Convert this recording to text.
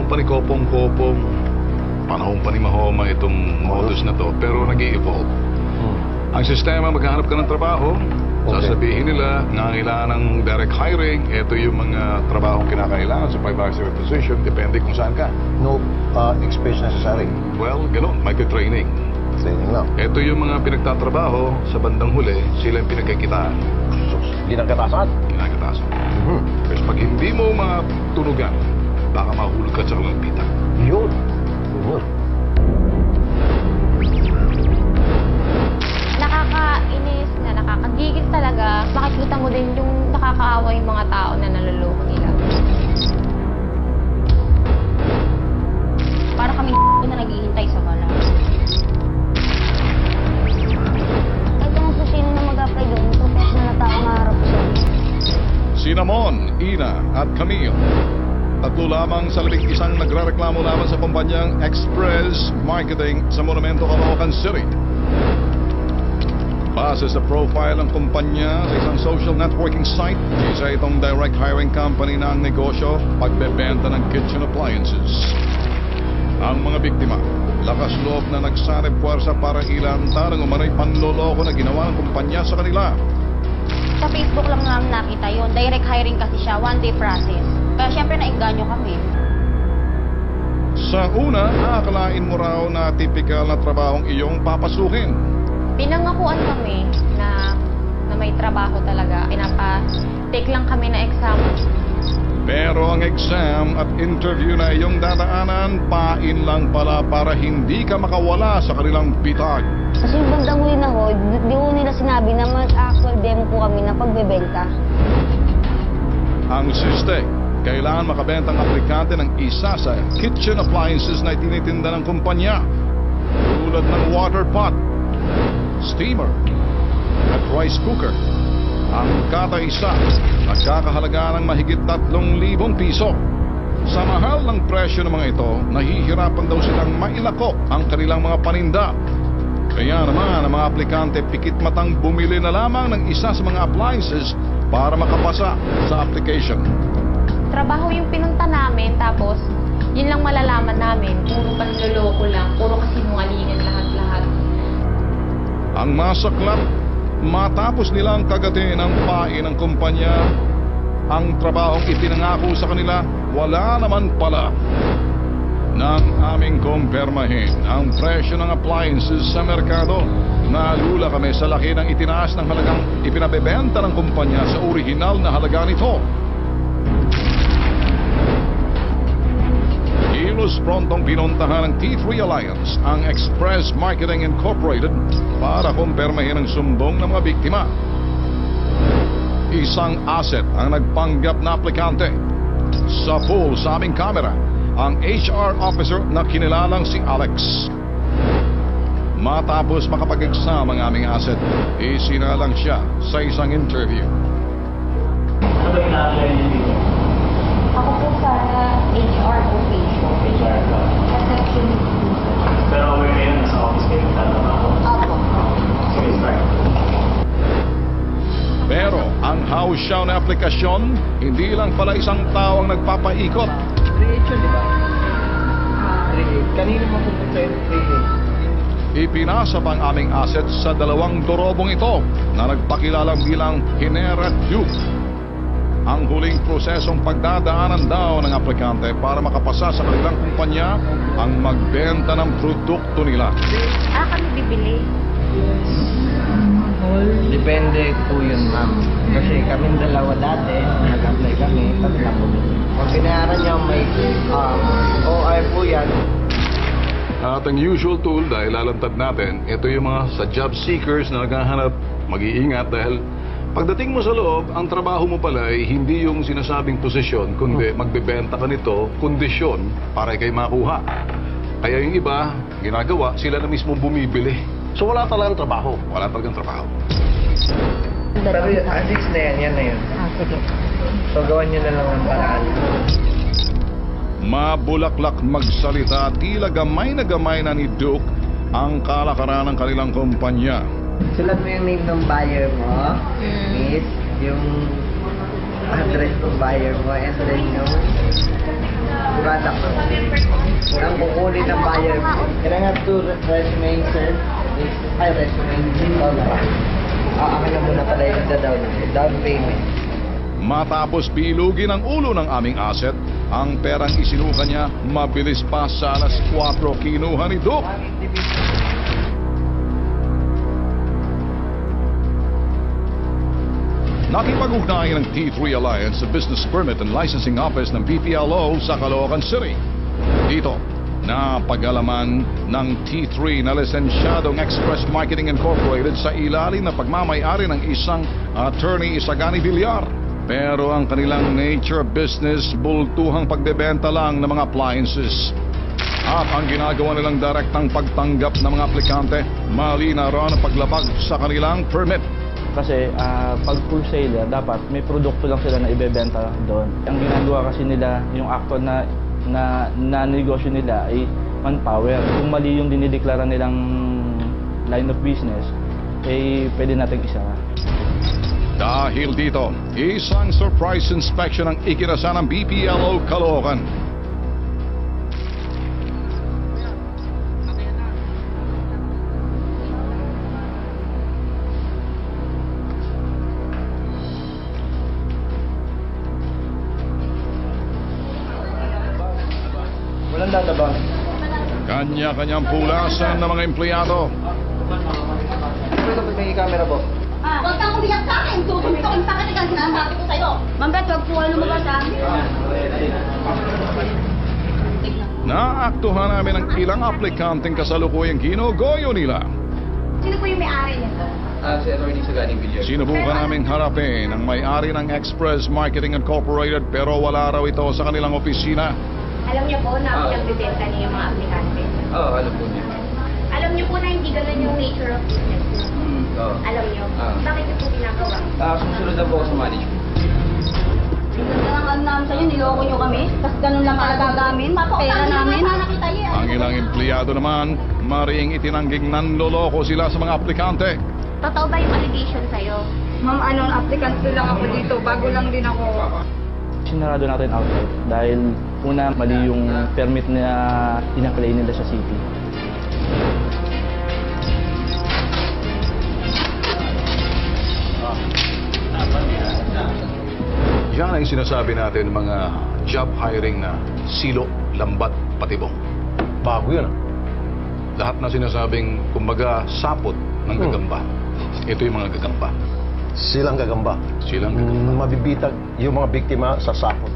pa ni Kopong-Kopong, panahon pa ni Mahoma itong modus na to, pero nag-i-evolve. Ang sistema, maghahanap ka ng trabaho, sasabihin nila, nangangailangan ng direct hiring, ito yung mga trabahong kinakailangan, supervisory position, depende kung saan ka. No experience necessary. Well, ganun, micro-training. Training lang. Ito yung mga pinagtatrabaho, sa bandang huli, sila yung pinagkikitaan. Hindi nagkatasan. Kinakatasan. Kasi pag hindi mo matunugan, baka mahulog ka sa kalagpitan. Yun. Yun. Nakakainis na nakakagigil talaga. Makikita mo din yung nakakaawa yung mga tao na naluloko nila. Para kami na naghihintay sa wala. Kahit naman po sino na mag-apply doon, professional na tao maharap siya. Sinamon, Ina at Camille. Tatlo lamang sa 11 nagrereklamo lamang sa kumpanyang Express Marketing sa Monumento, Caloocan City. Base sa profile ng kumpanya sa isang social networking site, isa itong direct hiring company na ang negosyo, pagbebenta ng kitchen appliances. Ang mga biktima, lakas loob na nagsanib puwersa para ilanta ng umanay panloloko na ginawa ng kumpanya sa kanila. Sa Facebook lang namin nakita yon. Direct hiring kasi siya, one-day process. Kaya syempre nainganyo kami. Sa una, aakalain mo raw na tipikal na trabahong iyong papasukin. Pinangakuan kami na may trabaho talaga. Pinapa-take lang kami na exam. Pero ang exam at interview na iyong dadaanan, pain lang pala para hindi ka makawala sa kanilang bitag. Kasi yung bandang huli na ho, di ho nila sinabi na mag-actual demo po kami na pagbebenta. Ang siste, kailangan makabenta ang aplikante ng isa sa kitchen appliances na itinitinda ng kumpanya. Tulad ng water pot, steamer, at rice cooker. Ang kada isa, nagkakahalaga ng mahigit 3,000 piso. Sa mahal ng presyo ng mga ito, nahihirapan daw silang mailako ang kanilang mga paninda. Kaya naman ang mga aplikante pikit matang bumili na lamang ng isa sa mga appliances para makapasa sa application. Trabaho yung pinunta namin, tapos yun lang malalaman namin. Puro panloloko lang, puro kasinungalingan lahat-lahat. Ang masaklap, matapos nilang kagatin ang pain ng kumpanya, ang trabahong ipinangako sa kanila, wala naman pala. Nang aming kumpirmahin ang presyo ng appliances sa merkado, nalula kami sa laki ng itinaas ng halagang ipinabebenta ng kumpanya sa orihinal na halaga nito. Kilos prontong pinuntahan ng T3 Alliance ang Express Marketing Incorporated para kumpirmahin ang sumbong ng mga biktima. Isang asset ang nagpanggap na aplikante. Sa pool sa aming kamera, ang HR officer na kinilalang si Alex. Matapos makapag-exam ang aming asset, isinalang siya sa isang interview. Ano ba ina-apply niyo dito? Ako po sa HR official. HR ka. Pero aware kayo na sa office kayo nagtatrabaho. Opo. Sige, start. Pero ang house show na aplikasyon, hindi lang pala isang tao ang nagpapaikot. 3H yun, di ba? 3H. Kanino mapupunta yung 3H? Ipinasa pa ang aming asset sa 2 dorobong ito na nagpakilalang bilang Hinera Duke. Ang huling prosesong pagdadaanan daw ng aplikante para makapasa sa kanilang kumpanya ang magbenta ng produkto nila. Kami bibili. Depende po yun, ma'am. Kasi kaming dalawa dati, nag-apply kami, kami na po. Kung binayaran niyo, may OR po yan. At ang usual tool dahil lalantad natin, ito yung mga sa job seekers na naghahanap, mag-iingat dahil pagdating mo sa loob, ang trabaho mo pala ay hindi yung sinasabing posisyon, kundi magbebenta ka nito, kondisyon para kay makuha. Kaya yung iba, ginagawa, sila na mismo bumibili. So wala talagang trabaho. Wala talagang trabaho. Pero yung ASICS na yan na yun. Sige. So gawan niyo na lang ang paraan. Mabulaklak magsalita, tila gamay na ni Duke ang kalakaran ng kanilang kumpanya. Sulat mo yung name ng buyer mo, is yung address ng buyer mo and then yung product mo. Ang kukunin ng buyer mo. Can I have 2 resume, sir? Ay, resume. Akin na muna pala yung down payment. Matapos bilugin ang ulo ng aming asset, ang perang isinuka niya, mabilis pa sa alas 4 kinuha ni Duke. Nakipag-ugnayan ng T3 Alliance sa Business Permit and Licensing Office ng PPLO sa Caloocan City. Dito, napag-alaman ng T3 na lisensyadong Express Marketing Incorporated sa ilalim na pagmamay-ari ng isang attorney Isagani Villar. Pero ang kanilang nature business, bultuhang pagbebenta lang ng mga appliances. At ang ginagawa nilang direktang pagtanggap ng mga aplikante, mali na raw ang paglabag sa kanilang permit. Kasi pag wholesaler, dapat may produkto lang sila na ibebenta doon. Ang ginagawa kasi nila, yung actual na negosyo nila ay manpower. Kung mali yung dinideklara nilang line of business, eh pwede nating isara. Dahil dito, isang surprise inspection ang ikinasa ng BPLO Caloocan. Walang databang. Kanya-kanyang pulasan ng mga empleyado. Pwede ba may camera po? Huwag kang umiyak sa akin. Tutuloy-tuloy sa akin ang sinasabi ko sa'yo. Ma'am Beth, huwag po kayo lumabas ha. Naaktuhan namin ang ilang aplikanteng kasalukuyang ginugoyo nila. Sino po yung may-ari nito? Si Atty. Sagani Villar. Sinubukan naming harapin ang may-ari ng Express Marketing Incorporated pero wala raw ito sa kanilang opisina. Alam niyo po na pinagbibenta niyo yung mga aplikante. Oo, alam po niya. Alam niyo po na hindi ganun yung nature of business. Oo. Alam niyo? Bakit niyo po ginagawa? Susunod na po ako sa management. Sinunod namin sa'yo, niloko niyo kami. Tapos ganun lang talaga gamin. Pera namin. Nakita niyo yan. Ang ilang empleyado naman, maring itinangging nanloloko sila sa mga aplikante. Totoo ba yung allegation sa'yo? Ma'am, applicant lang ako dito. Bago lang din ako. Sinarado natin outright dahil una, mali yung permit na inaklay nila sa city. Yan ang sinasabi natin mga job hiring na silo, lambat, patibong. Bago yun. Lahat na sinasabing, kumbaga, sapot ng gagamba. Ito yung mga gagamba. Silang gagamba. Silang gagamba. Mabibitag yung mga biktima sa sapot.